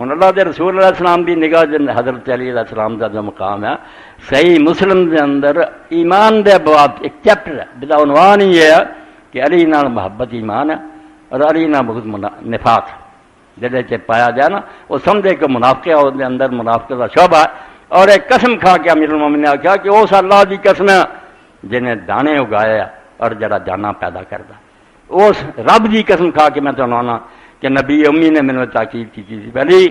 ہوں اللہ دے رسول علیہ السلام دی نگاہ حضرت علی علیہ السلام کا جو مقام ہے صحیح مسلم دے اندر ایمان دے ابواب ایک چیپٹر ہے بلا عنوان ہی یہ ہے کہ علی نال محبت ایمان ہے اور علی نال بغض نفاق ہے. جہے چ پایا جائے نا وہ سمجھے کہ منافقہ ہے، اس اندر منافقت کا شعبہ ہے. اور ایک قسم کھا کے امیر المومنین نے آخیا کہ اس اللہ کی قسم ہے جنہیں دانے اگایا اور جڑا جانا پیدا کرتا، اس رب کی قسم کھا کے میں تمہیں آنا کہ نبی امی نے مینوں تاکید کی تھی پہلی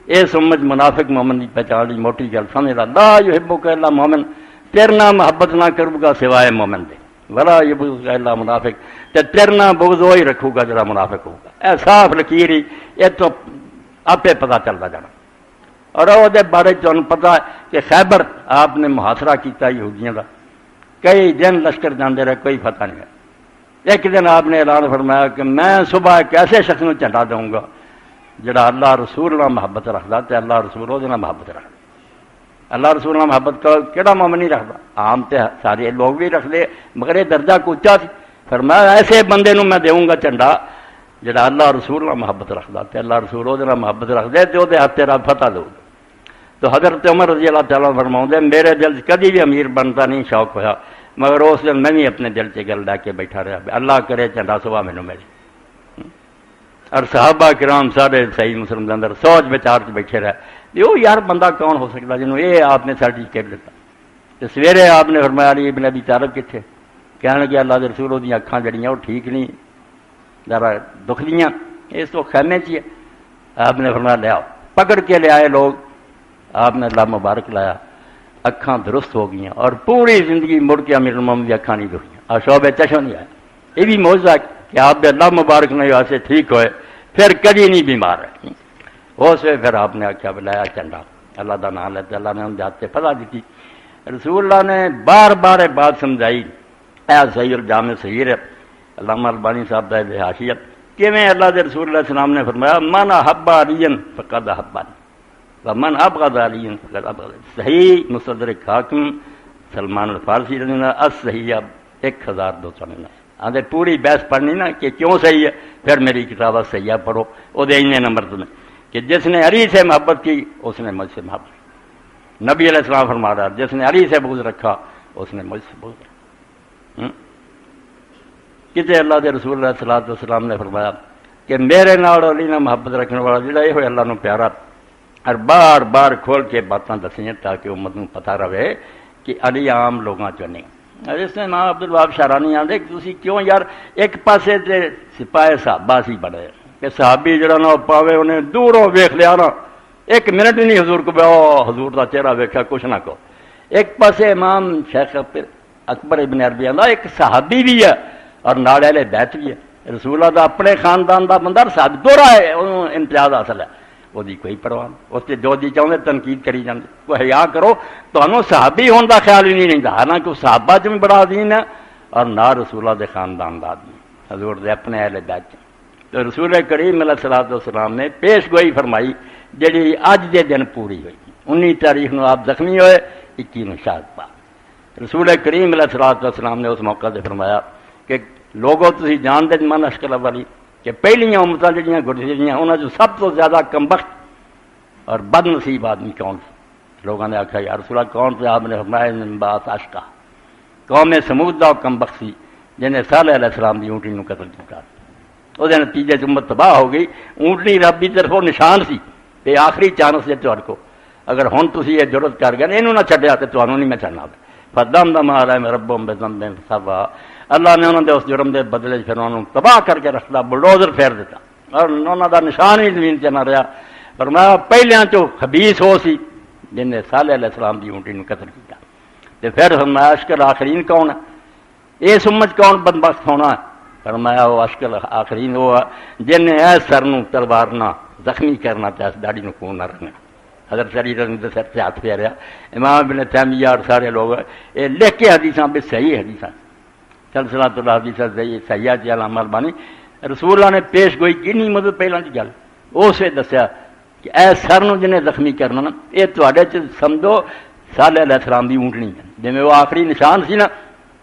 یہ سمجھ منافق مومن کی پہچان لی موٹی گل سمجھ لا یحبک الا مومن، تیرے نہ محبت نہ کروں گا سوائے مومن دے، ولا یحبک الا منافق، تے تیرے نہ بغض وہی رکھوں گا جڑا منافق ہوگا. اے صاف لکیر ہی یہ تو آپ پتہ چلتا جانا. اور وہ بارے تمہیں پتا ہے کہ خیبر آپ نے محاصرہ کیا یہودیاں کا، کئی دن لشکر جانے رہے، کوئی فتح نہیں ہے. ایک دن آپ نے اعلان فرمایا کہ میں صبح ایک ایسے شخص کو جھنڈا دوں گا جڑا اللہ رسول اللہ محبت رکھتا تے اللہ رسول وہ محبت رکھتا. اللہ رسول اللہ محبت کا کہڑا مومن نہیں رکھتا؟ عام تے سارے لوگ بھی رکھتے مگر یہ درجہ کو اچا سی. فرمایا ایسے بندے نو میں دوں گا جھنڈا جڑا اللہ رسول اللہ محبت رکھتا تے اللہ رسول وہ محبت رکھتے تے وہ ہاتھ تیرا فتح دو. تو حضرت عمر رضی اللہ تعالیٰ فرماؤں دے میرے دل کدی بھی امیر بنتا نہیں شوق ہوا، مگر اس دن میں بھی اپنے دل سے گل لے کے بیٹھا رہا اللہ کرے جھنڈا صبح مینوں ملے. اور صحابہ کرام سارے صحیح مسلم کے اندر سوچ بچار سے بیٹھے رہے یہ یار بندہ کون ہو سکتا جنہوں یہ آپ نے سرٹیفکیٹ دیتا. تو سویرے آپ نے فرمایا علی ابن ابی طالب کتنے؟ کہنے لگے اللہ کے رسول وہ اکھاں جڑیاں وہ ٹھیک نہیں، ذرا دکھ دیاں، اس تو خیمے چ ہی ہے. آپ نے فرمایا لے آؤ. پکڑ کے لے آئے لوگ، آپ نے اللہ مبارک لایا، اکھاں درست ہو گئیں اور پوری زندگی مڑ کے امیر المومنین کی اکھاں نہیں دکھیاں اور شعبے چشم نہیں آیا. یہ بھی معجزہ کہ آپ کے اللہ مبارک نے واسطے ٹھیک ہوئے پھر کبھی نہیں بیمار ہے. اس وقت پھر آپ نے آخیا بلایا جھنڈا، اللہ کا نام لیتے اللہ نے ان کے ہاتھ سے فتح دیتی. رسول اللہ نے بار بار بات سمجھائی. اے صحیح الجامع صغیر علامہ البانی صاحب کا حاشیہ کیویں اللہ کے رسول اللہ السلام نے فرمایا من احب علی فقد احبنی ومن ابغض علی فقد ابغضنی. صحیح مستدرک حاکم سلمان الفارسی رضی اللہ الصحیح 1299. آدھے پوری بحث پڑھنی نا کہ کیوں صحیح ہے پھر میری کتاب صحیح پڑھو. وہ اتنے نمبر تمہیں کہ جس نے علی سے محبت کی اس نے مجھ سے محبت کی. نبی علیہ السلام فرما رہا جس نے علی سے بغض رکھا اس نے مجھ سے بغض رکھا. کتے اللہ کے رسول اللہ صلی اللہ علیہ وسلم نے فرمایا کہ میرے نال علی نے محبت رکھنے والا جڑا یہ ہوئے اللہ نو پیارا. اور بار بار کھول کے باتاں دسیں تاکہ امت کو پتہ رہے کہ علی عام لوگوں چ نہیں. اس نے امام عبد الوہاب شعرانی آدھے کہ تسی کیوں یار ایک پاسے تے سپاہی صحابہ سی بڑے کہ صحابی جڑا نہ پاوے انہیں دوروں ویکھ لیا نا ایک منٹ ہی نہیں حضور کو حضور کا چہرہ ویکھا کچھ نہ کہو. ایک پاسے امام شیخ اکبر ابن عربی آدھا ایک صحابی بھی ہے اور نال اہل بیت بھی ہے. رسول اللہ دا اپنے خاندان دا بندہ صحابی دورہ ہے انہوں امتیاز حاصل ہے وہ کوئی پرواہ نہیں. اس سے جو جی چاہتے تنقید کری جاتے کوئی حیا کرو تو صحابی ہونے کا خیال ہی نہیں رہتا. حالانکہ صحابہ چ بھی بڑا عظیم ہے اور نہ رسول اللہ دے خاندان دا آدمی حضور دے اپنے اہل بیت. تو رسول کریم علیہ الصلوۃ والسلام نے پیش گوئی فرمائی جڑی اج دے دن پوری ہوئی. 19 تاریخ نو آپ زخمی ہوئے، 21 نو شہادت پا. رسول کریم علیہ الصلوۃ والسلام نے اس موقع سے فرمایا کہ لوگوں تسی جان دے من اشکل والی کہ پہلیاں امتاں جڑیاں گزریاں انہاں جو سب تو زیادہ کمبخت اور بد نصیب آدمی کون سی؟ لوگوں نے آخیا یا رسول اللہ کون سے؟ آپ نے فرمایا من بعث اشقا قوم سمود دا کمبخت سی جنہیں صالح علیہ السلام دی اونٹنی نو قتل کیا. وہ نتیجے امت تباہ ہو گئی. اونٹنی رب کی طرفوں نشان سی کہ آخری چانس ہے تہاڈے کو، اگر ہن تسی یہ جرت کر گئے اینوں نہ چھڈیا تے تانوں نہیں میں چھڈنا. فدمدم علیہم ربہم بذنبہم فسوا، اللہ نے انہوں نے اس جرم دے بدلے پھر انہوں تباہ کر کے رکھتا، بلڈوزر پھیر دیتا اور انہوں دا نشان ہی زمین سے نہ رہا. فرمایا پہلیاں چو خبیث ہو سی جن نے صالح علیہ السلام دی اونٹی نو قتل کیا. تے پھر فرمایا اشکل آخرین کون ہے؟ اس امت کون بدبخت ہونا ہے؟ فرمایا وہ اشکل آخرین وہ جن نے ایس سر نو تلوار نہ زخمی کرنا تے اس داڑھی نو خون نہ رکھنا. حضرت علی رضی اللہ سر سے ہاتھ پھیریا. امام ابن تیمیہ اور سارے لوگ یہ لکھ کے حدیثاں بھی صحیح حدیثاں سلسلہ تو حدیث صحیح جی علامہ البانی رسول اللہ نے پیش گوئی کنی مدد پہلے کی گل اسے دسیا کہ اے سر نو جنہیں زخمی کرنا نا یہ تواڈے چ سمجھو صالح علیہ السلام دی اونٹنی ہے جی وہ آخری نشان سی نا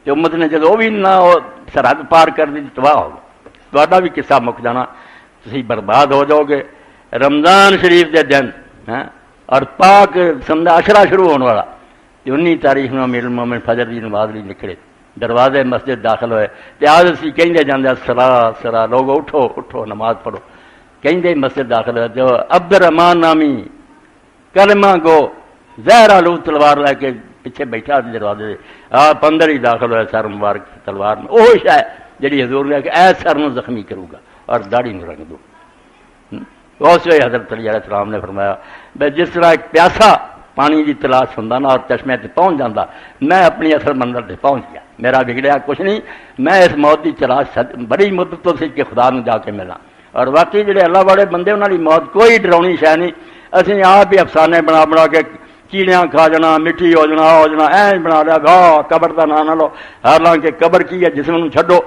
تو امت نے جب وہ بھی نہ سرحد پار کر دی تباہ ہو گیا. تواڈا بھی قصہ مک جانا، تسی برباد ہو جاؤ گے. رمضان شریف کے دن اور پاک سمجھا اشرا شروع ہونے والا 19 تاریخ نو امیر المومن فجر کی نماز لیے نکلے دروازے مسجد داخل ہوئے تے آدھے سی کہیں جاندے سلا سلا لوگ اٹھو اٹھو نماز پڑھو کہیں مسجد داخل ہوئے جو عبد الرحمان نامی کلمہ گو زہر آلو تلوار لے کے پیچھے بیٹھا دروازے آپ اندر ہی داخل ہوئے سر مبارک تلوار میں وہ شاید جڑی حضور نے کہ اے سر نو زخمی کروں گا اور داڑھی نو رنگ دوں اس وقت حضرت علی علیہ السلام نے فرمایا بھائی جس طرح ایک پیاسا پانی کی تلاش ہوندا نا اور چشمے تے پہنچ جاتا میں اپنی اصل منزل تے پہنچ گیا میرا بگڑیا کچھ نہیں میں اس موت کی تلاش بڑی مدت تو سی کہ خدا نو جا کے ملا اور واقعی جڑے اللہ والے بندے انہاں دی موت کوئی ڈراؤنی شے نہیں اسی آپ ہی افسانے بنا بنا کے کیڑیاں کھا جانا مٹی ہو جانا این بنا لیا گا قبر کا نام نہ لو حالانکہ قبر کی ہے جسم نو چھڈو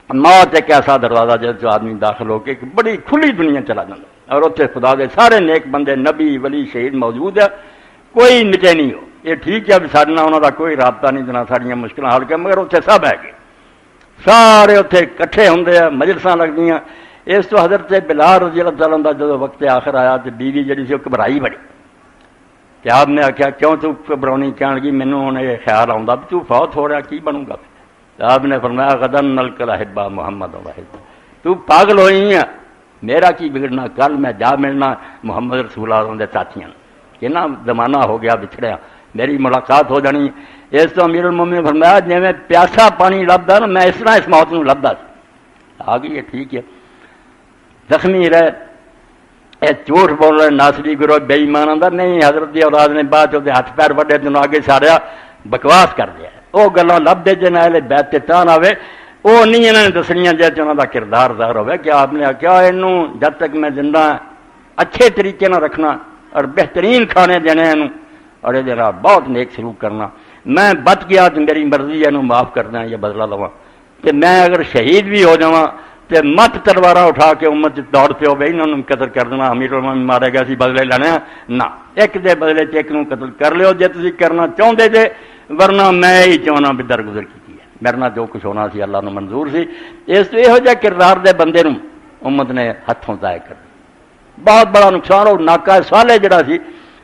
موت ایک ایسا دروازہ جس آدمی داخل ہو کے ایک بڑی کھلی دنیا چلا جاتا اور اتنے خدا دے سارے نیک بندے نبی ولی شہید موجود ہے کوئی مٹے نہیں ہو یہ ٹھیک ہے بھی سارے انہوں کا کوئی رابطہ نہیں دینا ساریا مشکل حل کر مگر اتنے سب ہے کہ سارے اتنے کٹھے ہوں مجلساں لگتی ہیں اس تو حضرت بلال رضی اللہ تعالیٰ کا جب وقت آخر آیا تو بیوی جی سی وہ گھبرائی بڑی کہ آپ نے آخیا کیوں تو گھبراؤنی کہنے لگی مینوں ہوں یہ خیال آتا بھی تو فوت ہو رہا کی بنوں گا آپ نے فرمایا غدن نلقل احبا محمد واحد تو پاگل ہوئی ہے میرا کی بگڑنا کل میں جا ملنا محمد رسول اللہ کے ساتھیاں کہ نا زمانہ ہو گیا بچھڑیا میری ملاقات ہو جانی اس تو امیر المومنین نے فرمایا جی میں پیاسا پانی لبدا نا میں اس طرح اس موت نو لبدا آ گئی ہے ٹھیک ہے زخمی رہے اے جھوٹ بول رہے ناصری گروہ بے ایمان اندر نہیں حضرت دی اولاد نے بعد چ ہاتھ پیر وڈے تینوں آگے ساریا بکواس کر دیا وہ گلاں لبدے جن اہل بیت تے تان آوے وہ نہیں انہوں نے دسنیاں جی انہوں کا کردار ظاہر ہوئے کہ آپ نے کیا انہوں جب تک میں زندہ اچھے طریقے نہ رکھنا اور بہترین کھانے دینے انہوں اور یہ بہت نیک سلوک کرنا میں بچ گیا تو میری مرضی ہے انہوں معاف کر دیں یا بدلہ لواں کہ میں اگر شہید بھی ہو جاواں تو مت تلوارا اٹھا کے امت دوڑ پہ ہو انہوں نے قتل کر دینا امیر المومنین مارے گا سی بدلے لینے نہ ایک دے بدلے ایک نوں قتل کر لیو جے تسی کرنا چاہتے جے ورنہ میں ہی چاہنا بھی درگزر کی میرنا جو کچھ ہونا سی اللہ نے منظور سی اس تو یہ کردار دے بندے نوں امت نے ہاتھوں ضائع کر بہت بڑا نقصان ہو ناکا صالح جڑا سی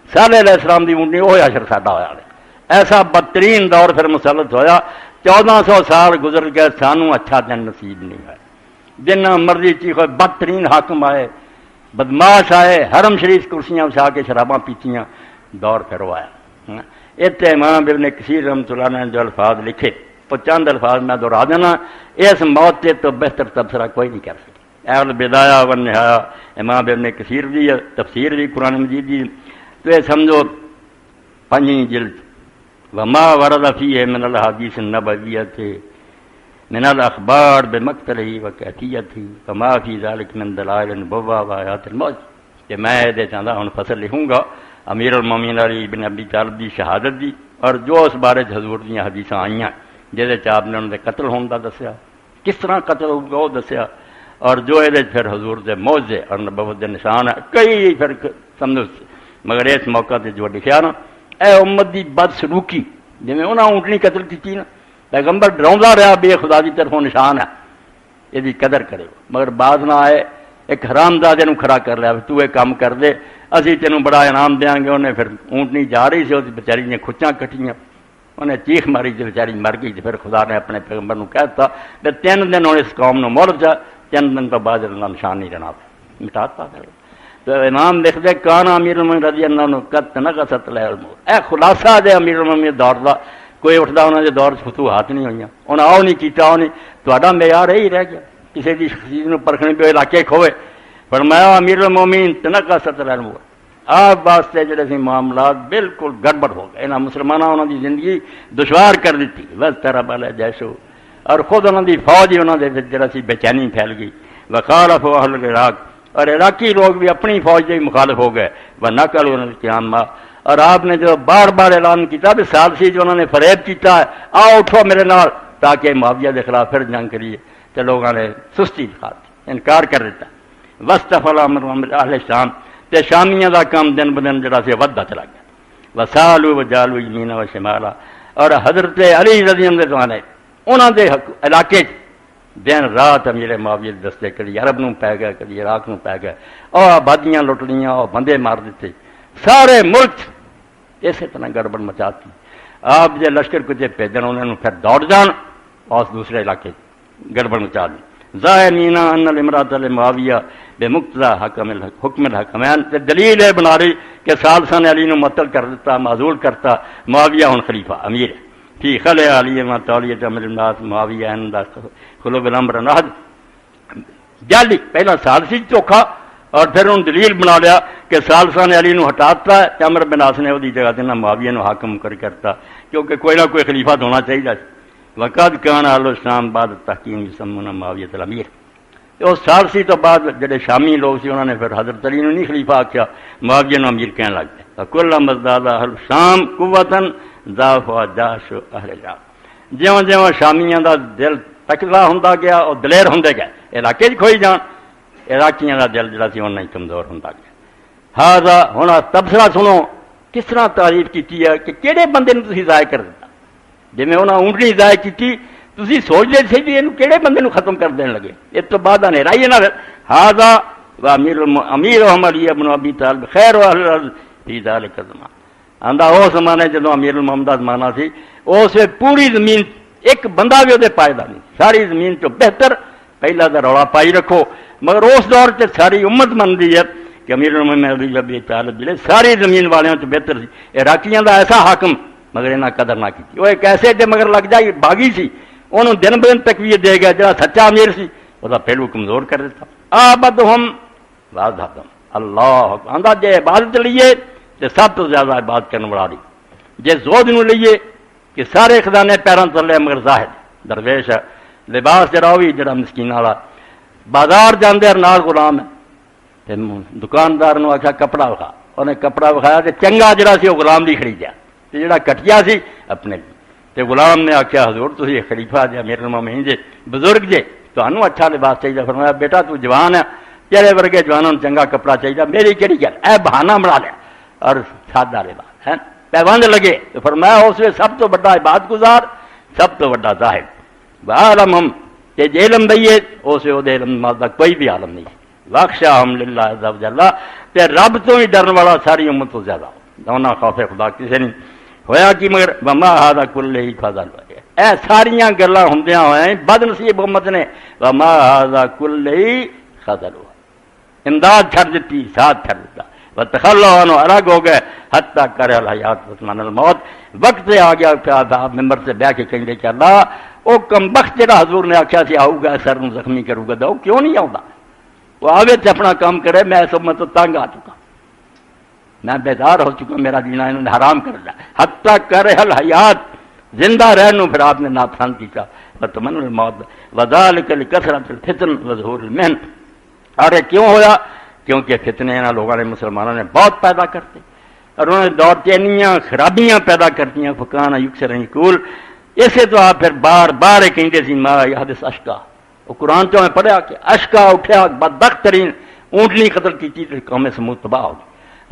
صالح علیہ السلام دی اونٹنی وہ اشر ساڈا ہوا ایسا بدترین دور پھر مسلط ہویا 1400 سال گزر گئے سانوں اچھا دن نصیب نہیں ہوا جنہ مرضی چیخ بدترین حاکم آئے بدماش آئے حرم شریف کرسیاں وچھا کے شراباں پیتیاں دور پھر آیا اتنے امام ابن کثیر رحمۃ اللہ نے جو الفاظ لکھے تو چند الفاظ میں دہرا دینا اس موت سے تو بہتر تبصرہ کوئی نہیں کر سکے اہل بدایا و نہایا امام ابن کثیر دی تفسیر بھی قرآن مجید دی تو یہ سمجھو 5 جلد وما ورد فیہ من الحدیث النبویۃ من الاخبار بمقتلہ وکیفیتہ وما فی ذلک من دلائل النبوہ و آیات الموت کہ میں یہ چاہتا ہوں فصل لکھوں گا امیر المومنین علی بن ابی طالب دی شہادت دی اور جو اس بارے حضور دیاں حدیثاں آئیاں جہد آپ نے انہوں نے قتل ہونے کا دسیا کس طرح قتل ہوگا وہ دسیا اور جو یہ پھر حضور دے معجزے اور نبوت دے نشان ہے کئی پھر سمجھو مگر اس موقع تے جو لکھیا نا اے امت دی بد سلوکی جی انہاں اونٹنی قتل کی نا پیغمبر ڈراؤندا رہا بھی خدا دی طرفوں نشان ہے یہ قدر کرے مگر بعد نہ آئے ایک حرام زادے نوں کھڑا کر لیا تو یہ کام کر دے اسی تینوں بڑا انعام دیاں گے انہیں پھر اونٹنی جا رہی سی اس بیچاری نے کھچاں کٹیاں انہیں چیخ ماری تو بیچاری مر گئی تو پھر خدا نے اپنے پیغمبر کو کہہ دیتا کہ 3 دن انہوں اس قوم نے مہلت جا 3 دن تو بعد اللہ نشان نہیں رہنا مٹاتا تو امام لکھ دے کان امیر المومنین رضی اللہ عنہ قد نقصت له الموت اے خلاصہ دے امیر المومنین دور دا کوئی اٹھتا انہوں نے دور فتوحات نہیں ہوئی انہیں آؤ نہیں کیتا آؤ نہیں تو معیار یہی رہ گیا کسی کی شخصیت کو پرکھنے پہ علاقے کھوئے فرمایا امیر المومنین تنقصت له الموت آپ واسطے جڑے سی معاملات بالکل گڑبڑ ہو گئے انہاں مسلمانوں انہوں کی زندگی دشوار کر دیتی بس تیرا بالا جیسو اور خود انہوں کی فوج ہی انہوں نے جڑا سی بے چینی پھیل گئی وخالف اہل العراق اور عراقی لوگ بھی اپنی فوج کے مخالف ہو گئے وہ نقل القیام اور آپ نے جو بار بار اعلان کیا بھی ثالثی جو انہوں نے فریب کیا ہے آؤ اٹھو میرے نال تاکہ معاویہ کے خلاف پھر جنگ کریے تو لوگوں نے سستی دکھا انکار کر دیتا وصطفى امر اہل شام تے شامیاں دا کام دن بدن جڑا سی ودا چلا گیا وسالو وجالو یمینا و شمالا اور حضرت علی رضی اللہ عنہ انہاں دے علاقے دن رات امیر معاویہ دے دستے کدی عرب نوں پی گئے کدی عراق نوں پی گئے، اور آبادیاں لٹ لیاں، اور بندے مار دیتے، سارے ملک اسی طرح گڑبڑ مچاتی۔ آپ جے لشکر کو جے بھیجن انہوں نے پھر دوڑ جان اور دوسرے علاقے گڑبڑ مچا دی۔ ظاہرین ان الامرات لمعاویہ بے مقتضی حکم الحکمین، دلیل ہے بنا رہی کہ ثالثہ نے علی نو معطل کر دیتا، معزول کرتا، معاویہ ہن خلیفہ امیر ہے۔ فی خلع علی ما تولیت امر الناس معاویہ عند خلو بالامر نہد، جلدی پہلا ثالثی چوکھا اور پھر انہوں دلیل بنا لیا کہ ثالثہ نے علی نو ہٹاتا ہے تے عمر بن عاص نے وہی جگہ دینا معاویہ نو حاکم کر کرتا، کیونکہ کوئی نہ کوئی خلیفہ تو ہونا چاہیے۔ وقد کان اہل الشام بعد تحکیم یسمون معاویہ الامیر، اس ثالثی تو بعد جڑے شامی لوگ سی انہوں نے پھر حضرت علی نو نہیں خلیفہ آکھیا، معاویہ نو امیر کہنے لگ پے۔ فکلما ازداد اہل الشام قوۃ ضعف جاش اہل العراق، جیوں جیوں شامیاں دا دل تکڑا ہوندا گیا اور دلیر ہوندے گئے، علاقے چ کھوئی جان، عراقیاں دا دل جڑا سی اوناں ہی کمزور ہوندا گیا۔ ہذا ہن تبصرہ سنو کس طرح تعریف کیتی ہے کہ کہڑے بندے نو تسی ضائع کر دیتا، جویں انہاں اونٹنی ضائع کیتی تسی سوچ دے سی کہ اینو کہڑے بندے نو ختم کر دین لگے، اس تو بعد نے رائی نہ ہذا امیر علی ابن ابی طالب خیر اہل الارض فی ذلک الزمان، آندا او زمانے جدوں امیر المومنین دا زمانہ سی، اس وچ پوری زمین ایک بندہ بھی وہ پائیدار نہیں، ساری زمین تو بہتر پہلا تو رولا پائی رکھو، مگر اس دور سے ساری امت منتی ہے کہ امیر المومنین علی ابی طالب جڑے ساری زمین والوں تو بہتر سی، عراقیاں دا ایسا حاکم مگر انہاں قدر نہ کی، وہ ایک ایسے دے مگر لگ جائی باغی سی، انہوں دن بدن تقویت دے گیا، جڑا سچا امیر سی وہ پہلو کمزور کر دیتا۔ آبدہم وعظہم اللہ آندا جے عبادت لیے تو سب تو زیادہ عبادت کرنے والا دی، جے زہد نو لیے کہ سارے خزانے پیراں تلے مگر زاہد درویش ہے، لباس جڑا بھی جڑا مسکین والا، بازار جاندے نال غلام ہے، تے دکاندار نو آکھیا کپڑا وکھا، انہیں کپڑا وکھایا تے چنگا جڑا سی وہ غلام دی خریدیا، تے جڑا کٹیا سی اپنے لیے، تے غلام نے آکھیا حضور تسی خلیفہ جے امیر المومنین جے بزرگ جے تانوں اچھا لباس چاہیے، فرمایا بیٹا تو جوان ہے، تیرے ورگے جوانوں چنگا کپڑا چاہیے، میری کہڑی گل اے بہانہ بنا لیا اور سادہ لباس ہے پیوند لگے، تو فرمایا اس میں سب تو بڑا عبادت گزار سب تو بڑا زاہد، عالم ہم کہ جے علم دئیے اس میں علم دا کوئی بھی عالم نہیں، واخشاہم للہ عز وجل تے رب تو ہی ڈرن والا ساری امت تو زیادہ ہونا، خوف خدا کسے نہیں ہویا کہ مگر وما ھذا کلہ فضل، اے ساریاں گلاں ہوندیاں ہوئے بد نصیب امت نے وما ھذا کلہ فضل، امداد چھڑ دیتی، ساتھ چھڑ دیتا، وتخلوا عنہ الگ ہو گئے، حتیٰ کرے الحیات وثمان الموت، وقت آ گیا کہ آپ ممبر سے بیٹھ کے کہیں گے کہ اللہ وہ کم بخت جڑا حضور نے آخیا سی آؤ گا سر زخمی کروں گا، وہ کیوں نہیں آؤں، وہ آوے تے اپنا کام کرے، میں اس امت تو تنگ آ چکا، میں بیدار ہو چکا، میرا جینا انہوں نے حرام کر دیا، حتیٰ کرے الحیات زندہ رہنو پھر آپ نے ناپسند کیا، وتمن الموت وذالک لکثرۃ الفتن وظہور المحن، اور یہ کیوں ہوا؟ کیونکہ فتنے انہاں لوگوں نے مسلمانوں نے بہت پیدا کرتے اور انہوں نے دور چینیاں خرابیاں پیدا کرتیاں، فکان یکسر یقول، اسے تو آپ پھر بار بار کہندے سی ما یحدث اشکا، وہ قرآن تو میں پڑھیا کہ اشکا اٹھیا بدبخت ترین اونٹنی قتل کی تو قوم سمود تباہ ہو گئی،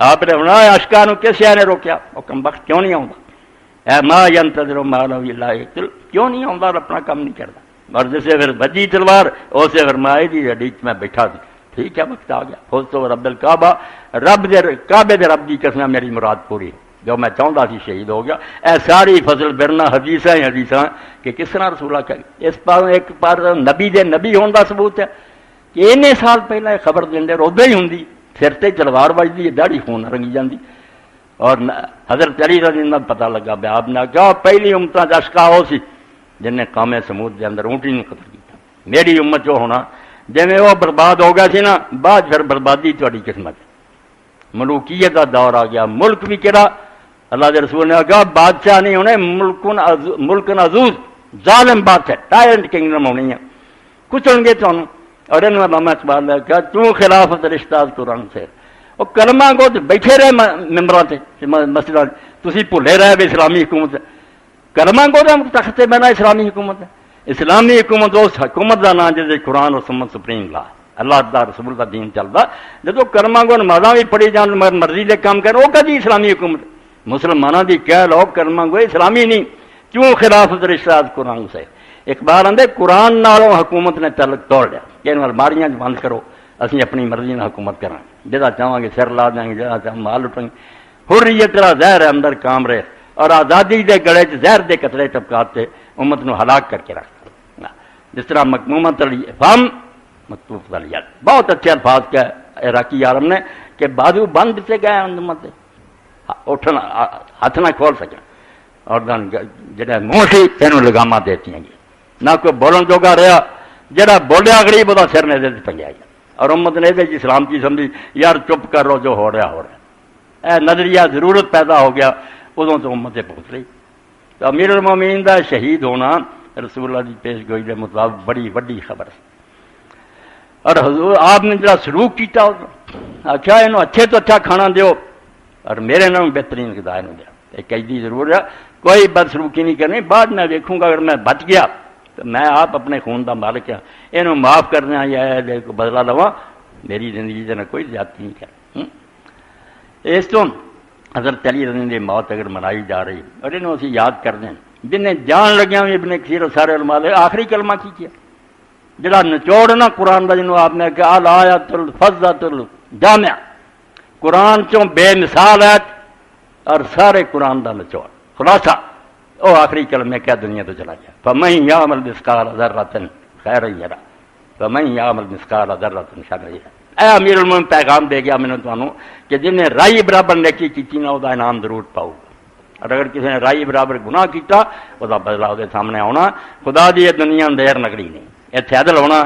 آپ نے فرمایا اشکا نو کس شے نے روکیا، وہ کم بخت کیوں نہیں آوندا، اے ما ینتظر ما لو الا یقتل، کیوں نہیں آوندا اور اپنا کام نہیں کرتا، اور جسے پھر بجی تلوار اسے فرمایا جی ہڈی میں بیٹھا تھی، ٹھیک ہے وقت آ گیا، فوج تو رب الکعبہ، رب دے کعبے دے رب دی قسم میری مراد پوری، جو میں چاہتا سی شہید ہو گیا، اے ساری فضل برنا حدیثاں ہی حدیثاں کہ کس طرح رسول اللہ کہ اس پر ایک پر نبی دے نبی ہونے کا ثبوت ہے کہ اننے سال پہلے خبر دیندے ادو ہی ہوندی، سر تے تلوار بجتی داڑھی خون رنگی جاندی، اور حضرت علی رضی اللہ پتہ لگا بے آپ نے کہا پہلی امتاں اشکا ہو سی جن نے قوم سمود دے اندر اونٹی نو قتل کیا، میری امت جو ہونا جی وہ برباد ہو گیا سی نا، بعد پھر بربادی تہاڈی قسمت، ملوکیت کا دور آ گیا، ملک بھی کہڑا اللہ کے رسول نے کہا بادشاہ نہیں ہونے، ملک عزوز ظالم بادشاہ ٹائرنٹ کنگڈم ہونی ہے، کچل گے تمہیں، اور انہوں نے ماما اقبال نے کہا تو خلافت رشتہ قرآن سے، وہ کلمہ کو بیٹھے رہے ممبروں سے مسجد، تسی بھولے رہے بھی اسلامی حکومت ہے، کلمہ کو تخت بنا اسلامی حکومت ہے، اسلامی حکومت اس حکومت کا نام جیسے قرآن اور سنت سپریم لا، اللہ دا رسول کا دین چلتا، جب کلمہ کو نمازاں بھی پڑھی جان مگر مرضی دے کام کر، وہ کدی اسلامی حکومت، مسلمانوں کی کہہ لو کلمہ کو اسلامی نہیں، کیوں خلافت رشتہ قرآن سے، اقبال آدھے قرآن نالوں حکومت نے تعلق توڑ لیا کہ الماریاں بند کرو، اسی اپنی مرضی نال حکومت کریں، جہاں چاہاں گے سر لا دیں گے، جہاں چاہاں مال لٹیں گے، حریت تیرا زہر ہے اندر کام رہے، اور آزادی دے گڑے زہر دے قطرے ٹپکات تے امت نو ہلاک کر کے رکھ، جس طرح مکمومت فم مکتوب علیہ، بہت اچھے الفاظ کیا عراقی عالم نے کہ بازو بند سے گئے امت اٹھنا ہاتھ نہ کھول سکیں، اور جڑے منہ سی تینوں لگاماں دیتی ہیں، نہ کوئی بولن جوگا رہا، جڑا بولیا غریب وہ سر نے دے ٹنگیا گیا، اور امت نے یہ اسلام کی سمجھی یار چپ کر رہو جو ہو رہا ہو رہا ہے، اے نظریہ ضرورت پیدا ہو گیا، ادوں تو امت پہنچ رہی۔ تو امیر المومنین دا شہید ہونا رسول اللہ کی پیش گوئی کے مطابق بڑی وڈی خبر ہے، اور حضور آپ نے جڑا سلوک کیتا آخیا انہوں اچھے تو اچھا کھانا دیو اور میرے نام بہترین غذا انہوں دیا، ایک قیدی ضرور ہے، کوئی بد سلوکی نہیں کرنی، بعد میں دیکھوں گا اگر میں بچ گیا تو میں آپ اپنے خون دا مالک ہاں، یہ معاف کرنا یا بدلا لوا، میری زندگی سے کوئی زیادتی نہیں کر۔ اس تو حضرت علی رضی اللہ عنہ موت اگر منائی جا رہی اور انہوں اسی یاد کر دیں، جنہیں جان لگیا ابن کثیر اور سارے علماء نے آخری کلمہ کی کیا، جڑا نچوڑ نا قرآن کا، جنہوں آپ نے کہا الآیۃ الفضۃ الجامع، قرآن چوں بے مثال ہے اور سارے قرآن کا نچوڑ خلاصہ، وہ آخری کلمے کیا دنیا تو چلا گیا، فمن یعمل مثقال ذرۃ خیرا یرہ فمن یعمل مثقال ذرۃ شرا یرہ۔ اے امیر المومنین پیغام دے گیا میں نے تمہوں کہ جن نے رائی برابر نیکی کی نا وہ انعام ضرور پاؤ گا، اور اگر کسی نے رائی برابر گناہ کیتا وہ بدلا وہ سامنے آنا۔ خدا دی یہ دنیا دیر نگڑی نہیں، اتنے عدل ہونا،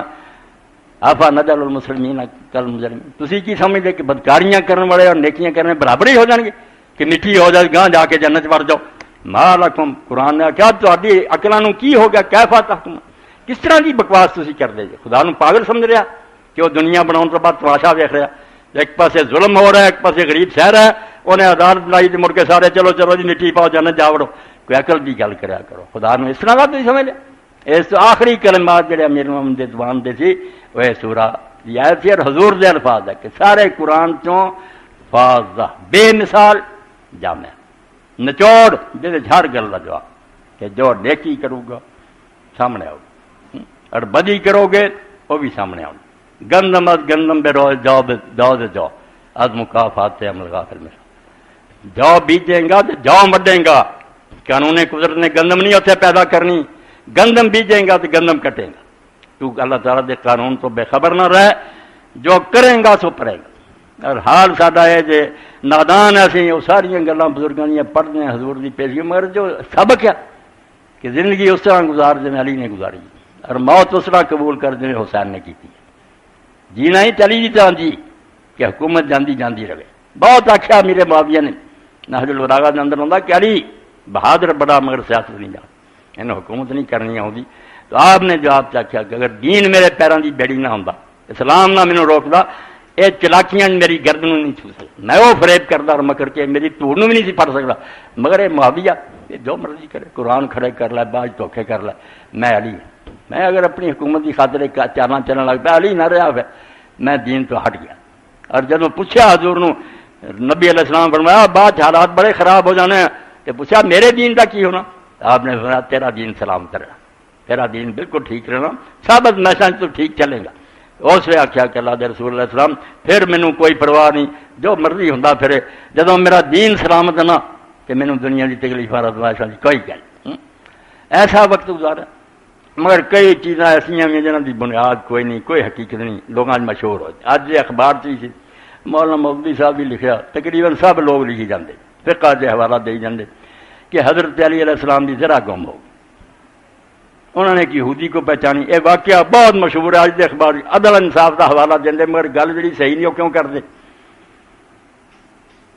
آفا نجعل المسلمین کالمجرمین۔ تسی کی سمجھتے کہ بدکاریاں کرنے والے اور نیکیاں کرنے برابر ہی ہو جان گے کہ مٹھی ہو جائے گاں جا کے جنت وڑ جاؤ؟ ما لکم، قرآن نے کیا تہاڈی عقلاں نوں کی ہو گیا، کیفا تحکمون، کس طرح کی بکواس تسی کر دے جے؟ خدا نوں پاگل سمجھ رہا کہ وہ دنیا بناؤن تو بعد تماشا ویکھ رہا، ایک پاسے ظلم ہو رہا ہے، ایک پاسے غریب سہ رہا ہے، انہیں عدالت بنائی تو مڑ کے سارے چلو چلو جی مٹی پاؤ جنت جا وڑو، کوئی عقل کی گل کریا کرو، خدا نے اس طرح کا تھی سمجھ لیا۔ اس تو آخری کلمات جڑے امیر محمد دے زبان دے سی وہ سورہ یہ آیت سی، اور حضور دے الفاظ ہے کہ سارے قرآن چوں فاضح بے مثال جامع نچوڑ جہے ہر گل کا جواب کہ جو نیکی کرو گا سامنے آؤ اور بدی کرو گے وہ بھی سامنے آؤ، گندم از گندم بے روز جو از مکافات عمل غافل میں، جو بیجیں گا تو جو وڈیں گا، قانون قدرت نے گندم نہیں اتنے پیدا کرنی، گندم بیجیں گا تو گندم کٹے گا، تو اللہ تعالیٰ دے قانون تو بے خبر نہ رہے، جو کریں گا سو پڑے گا۔ اور حال ساڈا ہے جے نادان اسی وہ ساری گلاں بزرگاں دیاں پڑھتے ہیں حضور دی پیشگی، مگر جو سبق ہے کہ زندگی اس طرح گزار جویں علی نے گزاری اور موت اس طرح قبول کر جویں حسین نے کی، جینا ہی چلی جی طرح جی کہ حکومت جاندی جاندی رہے۔ بہت آخیا میرے معاویہ نے نہج البلاغہ کے اندر ہوندا کہ علی بہادر بڑا مگر سیاست نہیں جان، انہیں حکومت نہیں کرنی آؤں، تو آپ نے جواب چاہیا کہ اگر دین میرے پیروں کی بیڑی نہ ہوندا، اسلام نہ مینوں روکدا، یہ چلاکیاں میری گردن نہیں چھو سکتی، میں وہ فریب کردا اور مکر کے میری دھوڑ بھی نہیں سی پڑ سکتا، مگر یہ معاویہ یہ جو مرضی کرے، قرآن کھڑے کر لے، باج دھوکھے کر لے، میں علی ہوں، میں اگر اپنی حکومت کی خاطر چالنا چلنے لگ پیا، علی نہ رہا ہے، میں دین تو ہٹ گیا۔ اور جب پوچھا حضور نو، نبی علیہ السلام فرمایا بعد حالات بڑے خراب ہو جانے ہیں، تو پوچھا میرے دین کا کی ہونا؟ آپ نے فرمایا تیرا دین سلامت رہنا، تیرا دین بالکل ٹھیک رہنا، ثابت میسا تو ٹھیک چلے گا۔ اس نے آخیا کہ اللہ دے رسول علیہ السلام پھر مینوں کوئی پرواہ نہیں، جو مرضی ہوندا پھرے، جدوں میرا دین سلامت ہے نا کہ مینوں دنیا کی تکلیف آزمائشاں دی کوئی گل۔ ایسا وقت گزارا، مگر کئی چیزاں ایسا بھی جنہاں دی بنیاد کوئی نہیں، کوئی حقیقت نہیں، لوگوں مشہور ہو جائے۔ اج اخبار سی مولانا مودودی صاحب بھی لکھیا، تقریباً سب لوگ لکھی جاندے، فقہ دے حوالہ دے جاندے کہ حضرت علی علیہ السلام دی ذرا گم ہو گئی، انہوں نے ایک یہودی کو پہچانی۔ یہ واقعہ بہت مشہور ہے، اج دے اخبار عدل انصاف کا حوالہ دیں، مگر گل جڑی صحیح نہیں وہ کیوں کرتے؟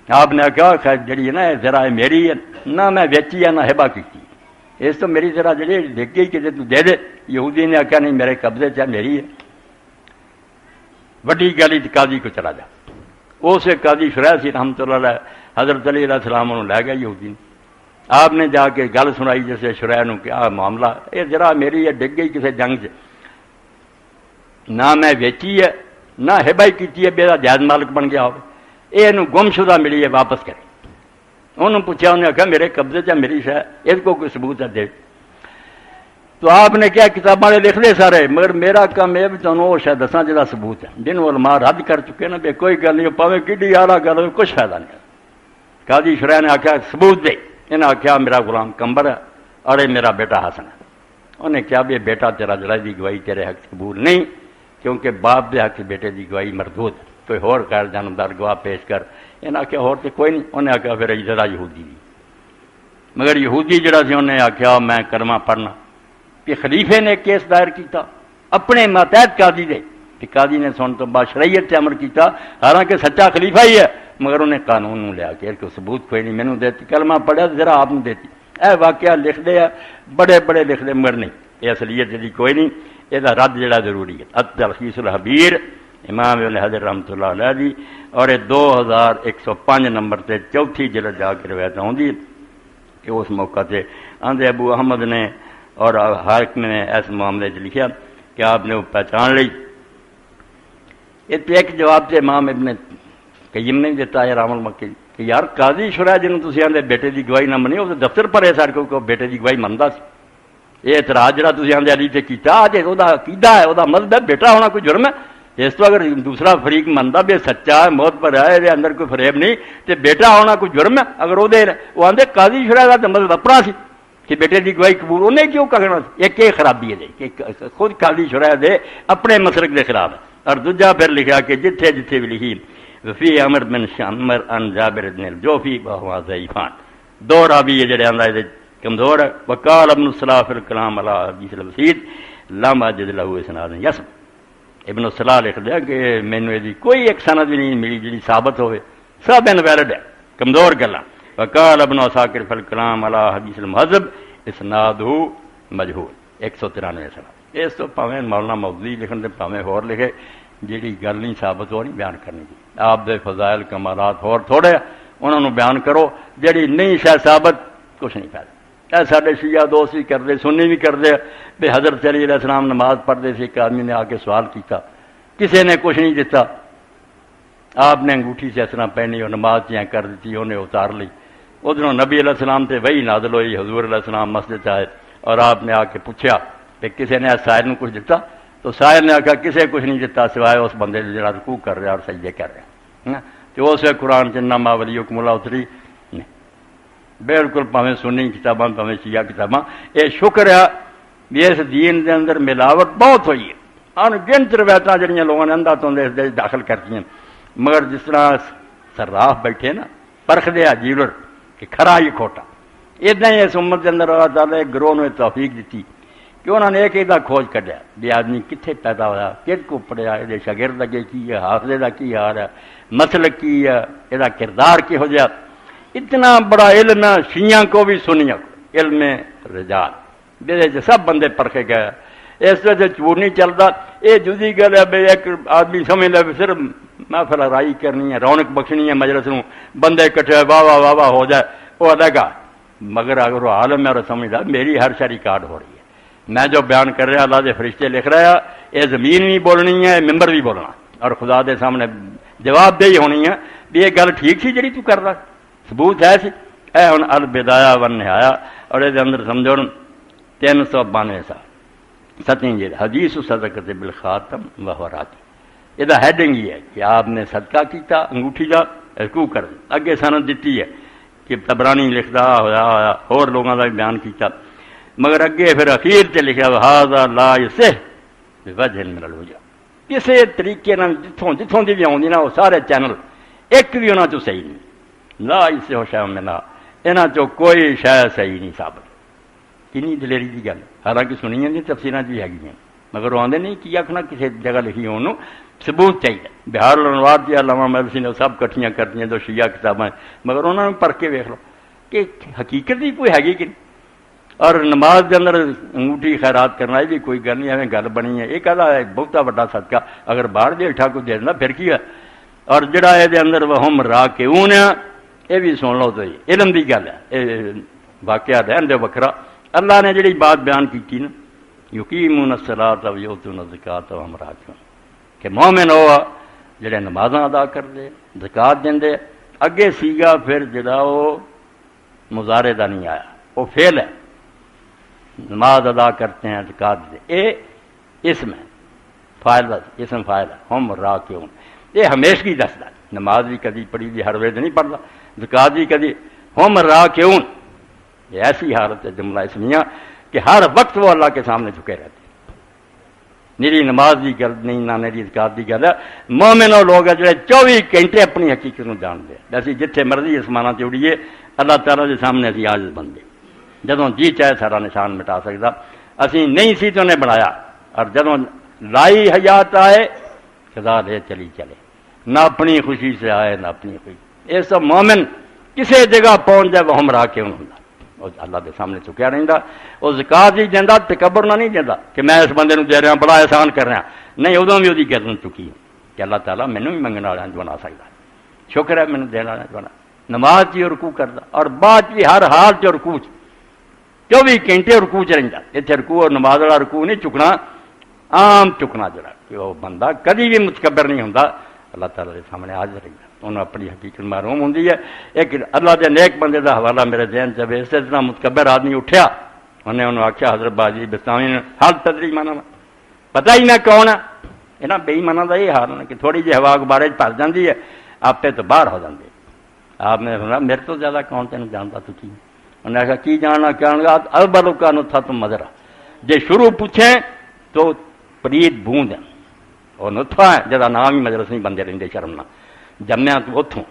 آپ نے کہا خیر جڑی ہے نا ذرا میری ہے نہ، میں ویچی ہے نہ ہبا کی، اس تو میری ذرا جڑی دیکھ گئی کہ تو دے دے۔ یہودی نے آخیا نہیں میرے قبضے چ میری ہے، وڈی گلی قاضی کو چلا جا۔ اسے قاضی شریح سی رحمۃ اللہ علیہ حضرت علی علیہ السلام انہوں لے گیا یہودی نے، آپ نے جا کے گل سنائی جیسے شریح نو کہ آ معاملہ یہ ذرا میری ہے، ڈگ گئی کسی جنگ سے، نہ میں ویچی ہے نہ ہبائی کی ہے، میرا جائز مالک بن گیا ہو، یہ گم شدہ ملی ہے، واپس کرے۔ انہوں پوچھا، انہیں آخیا میرے قبضے چ میری شہ، اس کو کوئی ثبوت ہے دے۔ تو آپ نے کیا کتاباں لکھ دے سارے، مگر میرا کام یہ بھی تمہیں وہ شاید دساں جہاں ثبوت ہے جن علماء رد کر چکے نا، بے کوئی گل نہیں پاوے کڈی اعلیٰ گل ہو کچھ فائدہ نہیں۔ قاضی شرح نے آخیا ثبوت دے، انہیں آخیا میرا غلام کمبر ہے اور یہ میرا بیٹا حسن ہے۔ انہیں کیا بھی بیٹا تیرا جڑائی دی گواہی تیرے حق قبول نہیں، کیونکہ باپ دے حق بیٹے دی گواہی مردود، کوئی ہور غیر جانبدار گواہ پیش کر۔ انہیں آخیا ہور تو کوئی نہیں، انہیں آخیا پھر اجرا یہودی دی، مگر یہودی جڑا سی انہیں آخیا میں کلمہ پڑھنا۔ کہ خلیفے نے کیس دائر کیتا اپنے ماتحت قاضی دے، کہ قاضی نے سن تو بعد شریعت سے عمل کیتا، حالانکہ سچا خلیفہ ہی ہے، مگر انہیں قانون نو لیا کہ کوئی ثبوت کوئی نہیں، مینوں دیتی کلمہ پڑھیا ذرا آپ نے دیتی۔ اے واقعہ لکھ دے بڑے بڑے لکھ دے، مگر نہیں یہ اصلیت جی کوئی نہیں، یہ رد جڑا ضروری ہے۔ التلخیص الحبیر امام ابن حجر رحمۃ اللہ علیہ دی، اور یہ 2105 نمبر تے چوتھی جلد جا کے روایت آؤندی کہ اس موقع تے آندے ابو احمد نے اور حاکم نے اس معاملے سے لکھا کہ آپ نے وہ پہچان لی۔ یہ ایک جواب سے امام ابن قیم نے دیتا ہے رحمۃ اللہ مکی کہ یار قاضی شرح جنہوں تسی آندے بیٹے دی گواہی نہ منی، وہ دفتر پر ہے سارے کو بیٹے دی گواہی منتا سی۔ یہ اعتراض جڑا تسی آندے علی تے کیتا اج وہ عقیدہ ہے، وہ مذہب ہے، بیٹا ہونا کوئی جرم ہے؟ اس تو اگر دوسرا فریق منتا بھی سچا ہے، موت پر ہے، یہ اندر کوئی فریب نہیں، تو بیٹا ہونا کوئی جرم ہے؟ اگر وہ آندے قاضی شرح کا تو مذہب اپنا سی کہ بیٹے کی گواہی قبول، انہیں کیوں کہنا؟ ایک یہ خرابی ہے کہ خود قاضی شرح دے اپنے مسلک کے خلاف ہے، اور دوجا پھر لکھا کہ جتھے جتھے بھی لکھی وفی عمر بن شامر ان جابر بن الجوفی بہوا ضعیفان، دو راوی ہے جڑے آندا ہے کمزور ہے۔ وقال ابن الصلاح فی الکلام علی حدیث الوسید لم اجد له اسناد یسم، ابن الصلاح لکھ دیا کہ مینوں یہ کوئی ایک سند بھی نہیں ملی جی ثابت ہوئے، سب انویلڈ ہے، کمزور گلاں۔ وقال ابن عساکر فی الکلام علی حدیث المہذب اسنادہ مجہول، 193 سنہ۔ اس تو پاویں مولانا مودودی لکھن تے پاویں ہور لکھے، جیڑی گل نہیں ثابت ہو نہیں بیان کرنی، آپ دے فضائل کمالات ہور تھوڑے انہوں نے بیان کرو، جیڑی نہیں شاید ثابت کچھ نہیں فائدہ۔ اے سارے شیعہ دوست بھی کرتے، سنی بھی کرتے بے حضرت علی علیہ السلام نماز پڑھتے تھے، ایک آدمی نے آ کے سوال کیتا، کسی نے کچھ نہیں دیتا، آپ نے انگوٹھی سے اس طرح پہنی اور نماز چیاں کر دیتی، انہیں اتار لی۔ ادھروں نبی علیہ السلام تے وہی نازل ہوئی، حضور علیہ السلام مسجد آئے اور آپ نے آ کے پوچھا کہ کسی نے سائل کچھ دیتا؟ تو سائل نے آخیا کسی کچھ نہیں دیتا سوائے اس بندے جڑا رکوع کر رہا اور سجدے کر رہا۔ تو اس قرآن چنما ولیکم اللہ اتری نہیں، بالکل پاویں سنی کتاباں پاویں شیعہ کتاباں۔ یہ شکر ہے بھی اس دین دے اندر ملاوٹ بہت ہوئی ہے، ان گنت روایتاں جڑیاں لوگوں نے اندھا تو داخل کرتی ہیں، مگر جس طرح صراف بیٹھے نا پرکھ دے جیولر کہ کھرا ہی کھوٹا، ادھا ہی اس امت کے اندر اللہ تعالیٰ ایک گروہ نے توفیق دیتی کہ انہوں نے ایک ایدہ کھوج کڈیا بھی آدمی کتنے پیدا ہوا، کت کو پڑھیا، یہ شاگرد لگے کی ہے، حافظے کا کی حال ہے، مسلک کی ہے، یہ کردار کی ہو جائے۔ اتنا بڑا علم ہے شیعہ کو بھی سنیوں کو، علم رجال جیسے سب بندے پرکھے گئے، اس وجہ جھوٹ نہیں چلتا۔ یہ جدی گل ہے بھائی ایک آدمی سمجھ لے صرف محفل رائی کرنی ہے، رونق بخشنی ہے مجلس نو، بندے کٹھے واہ واہ واہ واہ ہو جائے وہ الگ ہے، مگر اگر وہ عالم ہے اور سمجھدا میری ہر شے ریکارڈ ہو رہی ہے، میں جو بیان کر رہا اللہ دے فرشتے لکھ رہا ہے، یہ زمین بھی بولنی ہے، ممبر بھی بولنا، اور خدا دے سامنے جواب دہی ہونی ہے بھی یہ گل ٹھیک سی جڑی تو کر رہا، ثبوت ہے سی۔ اے ہن البدایہ والنہایہ، اور یہ اندر سمجھو 392 سال 7ویں جلد حدیث صدقۃ بالخاتم وحوراتی، یہ ہیڈنگ ہی ہے کہ آپ نے صدقہ کیتا انگوٹھی کا رکوع کر دی، اگے سند دیتی ہے کہ تبرانی لکھدا ہویا اور لوگوں کا بھی بیان کیتا، مگر اگے پھر اخیر تے لکھا ھذا لا یصح بوجہ من الوجوہ، کسی طریقے نال جتھوں دی بھی آؤندی نا وہ سارے چینل ایک بھی انہاں چوں صحیح نہیں، لا یصح شیء منھا، انہاں چوں کوئی شے صحیح نہیں ثابت۔ کنی دلیری کی گل، حالانکہ سنیاں دی تفسیراں بھی ہے، مگر وہ آدھے نہیں کی آخنا کسی جگہ لکھی انہوں ثبوت چاہیے۔ بہار الانوار دی علامہ محدثی نے سب کٹھیاں کرتی ہیں جو شیعہ کتابیں، مگر انہوں نے پڑھ کے ویکھ لو کہ حقیقت بھی کوئی ہے کہ نہیں۔ اور نماز کے اندر انگوٹھی خیرات کرنا یہ بھی کوئی گل نہیں، ایویں گل بنی ہے، یہ کہدا ہے بہتا بڑا صدقہ اگر باہر دے اٹھا کو دے دینا پھر کی ہے۔ اور جڑا یہ اندر وہم راکعون ہے یہ بھی سن لو تو علم دی گل ہے، یہ واقعہ رہن دے وکھرا۔ اللہ نے جڑی بات بیان کی نا یقیمون الصلاۃ ویؤتون الزکاۃ وہم راکعون، کہ مومن ہو جڑے نمازاں ادا کردے زکات دیندے، اگے سیگا پھر جڑا وہ مضارع دا نہیں آیا، وہ فعل ہے، نماز ادا کرتے ہیں زکات دیتے، یہ اسم ہے، فاعل اسم فاعل ہے، ہم راکعون، یہ ہمیشگی دستا، نماز بھی کدی پڑھی دی ہر ویلے نہیں پڑھتا، زکات بھی کدی، ہم راکعون، یہ ایسی حالت ہے جملہ اسمیہ کہ ہر وقت وہ اللہ کے سامنے جھکے رہتے، میری نماز کی گل نہیں نہ میری زکات کی گل ہے۔ مومن وہ لوگ ہیں جو 24 گھنٹے اپنی حقیقت کو جانتے ہیں، اسی جتھے مرضی اسمانہ سے اڑیے اللہ تعالیٰ کے سامنے اسی عاجز بندے، جدوں جی چاہے سارا نشان مٹا سکتا، اسی نہیں سی تو انہیں بنایا، اور جدوں لائی حیات آئے خدا دے چلی چلے، نہ اپنی خوشی سے آئے نہ اپنی خوشی، یہ سب مومن کسی جگہ پہنچ جائے وہ ہم راکعون ہوں، وہ اللہ کے سامنے چکیا رہتا، وہ زکات ہی دینا، تکبر نہ نہیں دیتا کہ میں اس بندے دے رہا بڑا احسان کر رہا، نہیں ادوں بھی وہی گردن چکی کہ اللہ تعالیٰ مینوں بھی منگنے والوں بنا سکتا، شکر ہے مینوں دینے والوں بنا، نماز چی رکوع کرتا، اور بعد بھی ہر حال چ رکوع 24 گھنٹے رکوع چ رہتا، اتنے رکوع اور نماز والا رکوع نہیں چکنا، عام چکنا جڑا کہ وہ بندہ کدی بھی متکبر نہیں ہوتا، اللہ تعالیٰ کے سامنے حاضر رہتا، انہوں اپنی حقیقت معلوم ہوں۔ ایک اللہ کے نیک بندے کا حوالہ میرے ذہن سے اس طرح متکبر آدمی اٹھیا، انہیں انہوں آخیا حضرت باجی بستاوی نے حال تدری مانا پتہ ہی نہ کون ہے، یہاں بے ایمانہ کا یہ حال ہے کہ تھوڑی جی ہوا غبارے پھر جاتی ہے آپ پہ تو باہر ہو جاتے، آپ نے سنا میرے تو زیادہ کون تین جانتا تو کی، انہیں کہا کی جاننا کیا البلو کا نتھا تم مذرا، جی شروع پوچھیں تو پرید بوند ہے اور نتھا ہے جہاں نام ہی مجلس نہیں بندے رہتے شرم نہ جمیا تو اتوں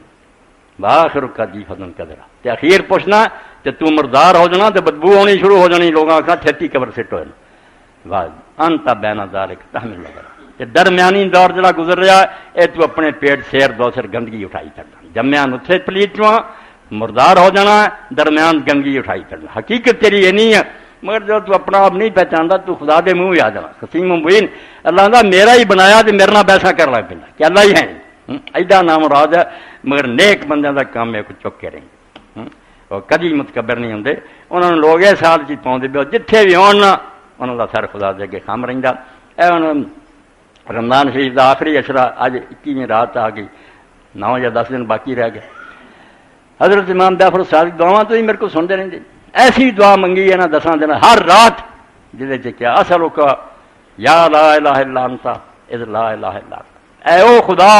باخر کا جی فضن قدرا تے اخیر پوچھنا تے تو مردار ہو جانا تے بدبو ہونی شروع ہو جانی، لوگوں کا چھتی قبر سٹ ہوئے واہ انتا بینا ذالک تحمل لگا تے درمیانی دور جڑا گزر رہا ہے اے تو اپنے پیٹ سیر دو سر گندگی اٹھائی چڑھنا، جمیا نتھے پلیت چواں مردار ہو جانا ہے، درمیان گندگی اٹھائی چڑھنا، حقیقت تیری یہ نہیں ہے، مگر جو تو اپنا آپ نہیں پہچانتا تو خدا دے منہ آ جانا، خصیم مبین اللہ دا میرا ہی بنایا تے میرے نال پیسہ کر لگ پہ کہ اللہ ہی ہے ایڈا نام مراد ہے، مگر نیک بندے کا کام ہے کچھ چک کے رہیں، وہ کدی متکبر نہیں ہوندے، انہوں نے لوگ یہ سال چی پاؤں بھی جتھے بھی آن انہوں کا سر خدا دے اگے خم رہندا۔ اے رمضان شریف کا آخری اشرا اج 21ویں رات آ گئی، 9 یا 10 دن باقی رہ گئے، حضرت امام جعفر صادق دعاواں تو ہی میرے کو سنتے رہتے، ایسی دعا منگی ہے نا 10 دن ہر رات جہد کیا اصل کا یا لا الہ الا انت اذ لا الہ الا انت، اے او خدا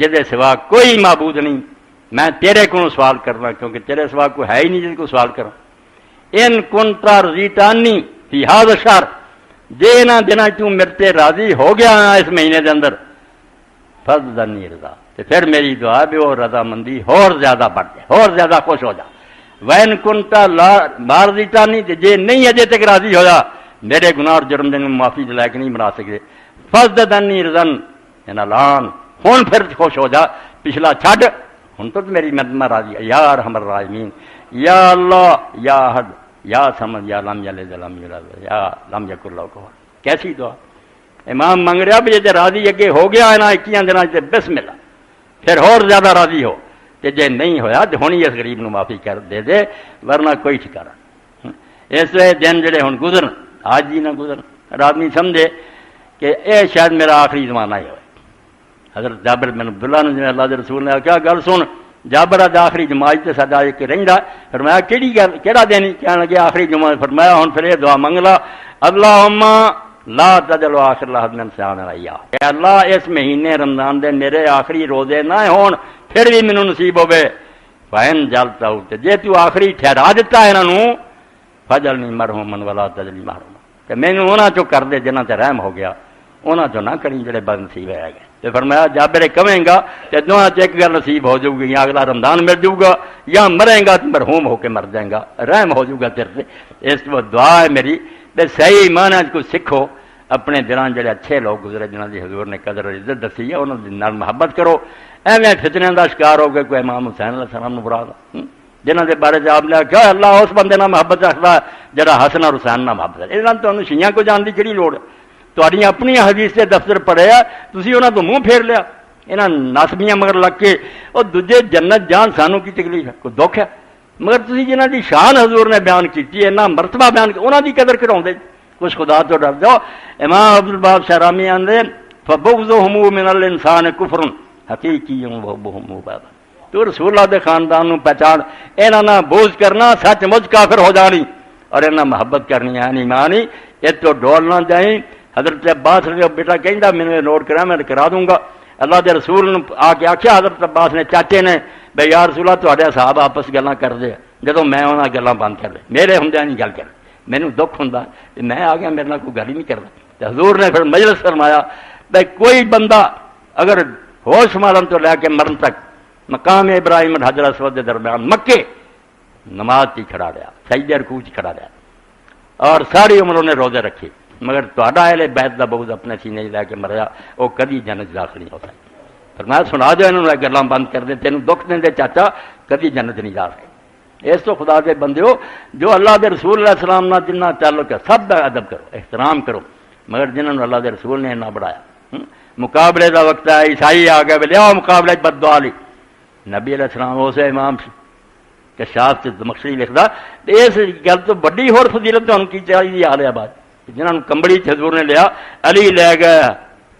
جہدے سوا کوئی معبود نہیں، میں تیرے کو سوال کرنا کیونکہ تیرے سوا کوئی ہے ہی نہیں جس کو سوال کروں، ان کنتا رضیتانی فی ھذا الشہر، جے نہ دینا تو میرے تے راضی ہو گیا اس مہینے دے اندر فضلنی رضا، تو پھر میری دعا بھی اور رضامندی اور زیادہ بڑھ جائے اور زیادہ خوش ہو جا، وین کنتا لا رضیتانی، جے نہیں اجے تک راضی ہو جا میرے گناہ اور جرم دن معافی دے لائق نہیں بنا سکتے، فضلنی رضن لان، ہوں پھر خوش ہو جا، پچھلا چھڈ ہوں تو میری مدمہ راضی ہے، یا ارحم الراحمین، یا اللہ یا احد یا سمجھ یا لم یلد ولم یولد یا لم یکن لہ کفوا، کیسی دعا امام منگ رہا بھی جے راضی اگے ہو گیا ہے نا 21 دنوں سے بسم اللہ، پھر اور زیادہ راضی ہو، تے جے نہیں ہویا تو ہونی اس غریب نو معافی کر دے دے، ورنہ کوئی ٹھکانا اس وے دن جڑے ہن گزرن آج ہی نہ گزرن، آدمی سمجھے کہ اے شاید میرا آخری زمانہ ہی ہوئے۔ حضرت جابر بن عبداللہ نے اللہ کے رسول نے کیا گل سن، جابر آج آخری جماعت سے سجا کے رہندا، فرمایا کیڑی گل کیڑا دن، کہنے لگے آخری جمعہ، فرمایا ہن پھر یہ دعا منگ لا، اللہم لا تجعل آخر لحظ من صیام الایام، اے اللہ اس مہینے رمضان دے میرے آخری روزے نہ ہون، پھر بھی مینوں نصیب ہوے، فین جلتا ہو جے تو آخری ٹھہرا دیتا ہے انہاں فجلنی مرحومن ولا تجلنی محروما، کہ مینوں انہاں چوں کر دے جنہاں تے رحم ہو گیا، انہاں چوں نہ کری جڑے بد نصیب ہے گئے، تو فرمایا جابر کہیں گا کہ دونوں چ ایک گل نصیب ہو جائے گی، یا اگلا رمضان مل جائے گا یا مرے گا تو مرحوم ہو کے مر جائے گا، رحم ہو جائے گا تیرے سے۔ اس وہ دعا ہے میری تے صحیح معنی کو سکھو، اپنے دلان جڑے اچھے لوگ گزرے جنہاں دی حضور نے قدر اور عزت دسی ہے انہاں دے نال محبت کرو، ایویں فتنے دا شکار ہو گئے کوئی امام حسین علیہ السلام نو برا جنہاں دے بارے آپ نے کہا اللہ اس بندے نال محبت رکھدا جڑا حسن اور حسین نال محبت رکھدا، انہاں تانوں شیعہ کو جان دی کیڑی لوڑ ہے، تہاڈی اپنی حدیث کے دفتر پڑھیا تسی انہاں تو منہ پھیر لیا، انہاں ناسبیاں مگر لگ کے اور دوجے جنت جان سانوں کی تکلیف ہے کوئی دکھ ہے، مگر تسی جنہاں دی شان حضور نے بیان کیتی ہے، انہاں مرتبہ بیان کی انہاں دی قدر کراؤندے، کچھ خدا تو ڈر جاؤ۔ امام عبدالباب شہرامی آندے فبغضهم من الانسان کفر حقیقی وحبهم بعد، تو رسول اللہ دے خاندان نو پہچان، انہاں نہ بوجھ کرنا سچ مچ کافر ہو جانی، اور انہیں محبت کرنی ہے ایمان ہی یہ تو ڈولنا جائیں حضرت عباس نے بیٹا کہندا میں نوٹ کرا میں کرا دوں گا اللہ دے رسول نے آ کے آخیا حضرت عباس نے چاچے نے بھائی یا رسول اللہ تہاڈے صاحب آپس گلاں کرتے جدوں میں انہاں گلاں بند کر دے میرے ہوندیاں نہیں گل کر مینوں دکھ ہوندا میں آ گیا میرے نال کوئی گل ہی نہیں کردا تے حضور نے پھر مجلس فرمایا بھائی کوئی بندہ اگر ہوش مارن تو لے کے مرن تک مقام ابراہیم اور حجر اسود کے درمیان مکے نماز کی کھڑا رہا سجدے رکوع چ کھڑا رہا اور ساری عمر انہیں روزے رکھے مگر تہاڈا اہل بیت دا بغض اپنے سینے لے کے مریا وہ کدی جنت داخل نہیں ہو سکتا فرمایا سنا دو انہوں نے گلاں بند کر دے تینوں دکھ دیں دے چاچا کدی جنت نہیں جا سکتے اس تو خدا دے بندیو جو اللہ دے رسول علیہ السلام نہ جنہ تعلق ہے سب کا ادب کرو احترام کرو مگر جنہوں نے اللہ دے رسول نے نہ بڑھایا مقابلے دا وقت ہے عیسائی آ گئے لیا مقابلے بد دعا لی نبی علیہ السلام اسے امام کہ شاہ سے مقصدی لکھتا اس گل تو بڑی ہور فضیلت تو کی چاہیے آ رہا بات جنہوں نے کمبڑی حضور نے لیا علی لے گئے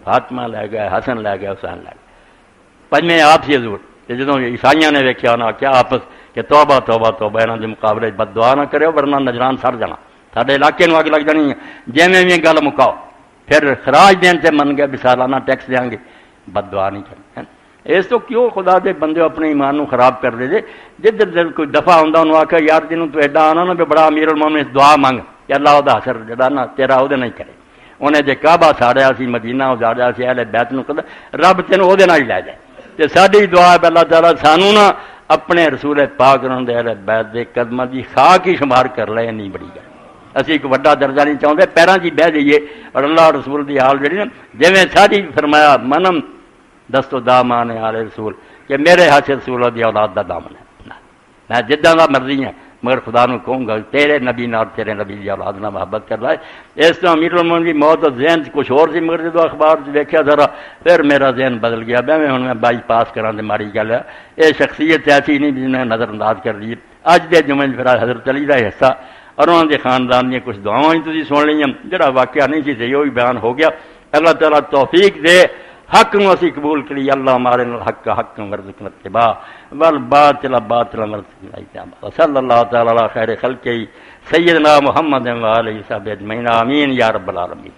فاطمہ لے گئے حسن لے گئے حسین لے گئے پنجویں آپ سی حضور جدوں عیسائیاں نے ویکھیا انہاں کیا آپس کہ توبہ توبہ توبہ انہاں دے مقابلے بد دعا نہ کرو ورنہ نجران سڑ جانا ساڈے علاقے نوں اگ لگ جانی ہے جویں بھی گل مکاؤ پھر خراج دین سے من گئے بھی سالانہ ٹیکس دیں گے بد دعا نہیں کریں اس تو کیوں خدا دے بندے اپنے ایمان نو خراب کر دے جے جدھر دل کوئی دفعہ ہوندا انہوں آکھیا یار جنوں تو ایڈا آنا نا بھی بڑا امیر المومنین دعا مانگ کہ اللہ دا حشر جڑا نا تیرا او دے نہیں کرے انہیں جے کعبہ ساڑیا سی مدینہ اجاڑیا سی اہل بیت نو قدر رب تینوں او دے نال ہی لے جائے تے ساڈی دعا ہے اللہ تعالیٰ سانوں نا اپنے رسول پاک انہوں دے اہل بیت دے قدماں دی خاک ہی شمار کر لے نہیں بڑی گل اسی ایک وڈا درجہ نہیں چاہتے پیراں چ بہ جائیے اور اللہ رسول دی حال جڑی نا جویں ساڈی فرمایا منم دستو دامان آل رسول کہ میرے ہاتھ رسول دی اولاد دا دامن ہے میں جداں دا مرضی ہاں مگر خدا نو کہوں گا تیرے نبی نال تیرے نبی دی اولاد نال محبت کر لائے اس طرح امیر المومنین کی موت اور ذہن کچھ اور سی مگر جدو اخبار دیکھا ذرا پھر میرا ذہن بدل گیا میں ہوں میں بائی پاس کراں تے ماڑی گل ہے یہ شخصیت ایسی نہیں جس نے نظر انداز کر دی اج دے جمعے پھر حضرت علی دا حصہ اور انہوں نے خاندان دیا کچھ دعاواں ہی تسی سن لئیاں جڑا واقعہ نہیں سی صحیح وہ بھی بیان ہو گیا اللہ تعالیٰ توفیق دے حق نو اسی قبول کری اللہ ہمارے حق حق ورزقنا اتباع والباطل باطلا ورزقنا اجتناب صلی اللہ تعالی علی خیر خلقہ سیدنا محمد و آلہ وصحبہ اجمعین آمین یا رب العالمین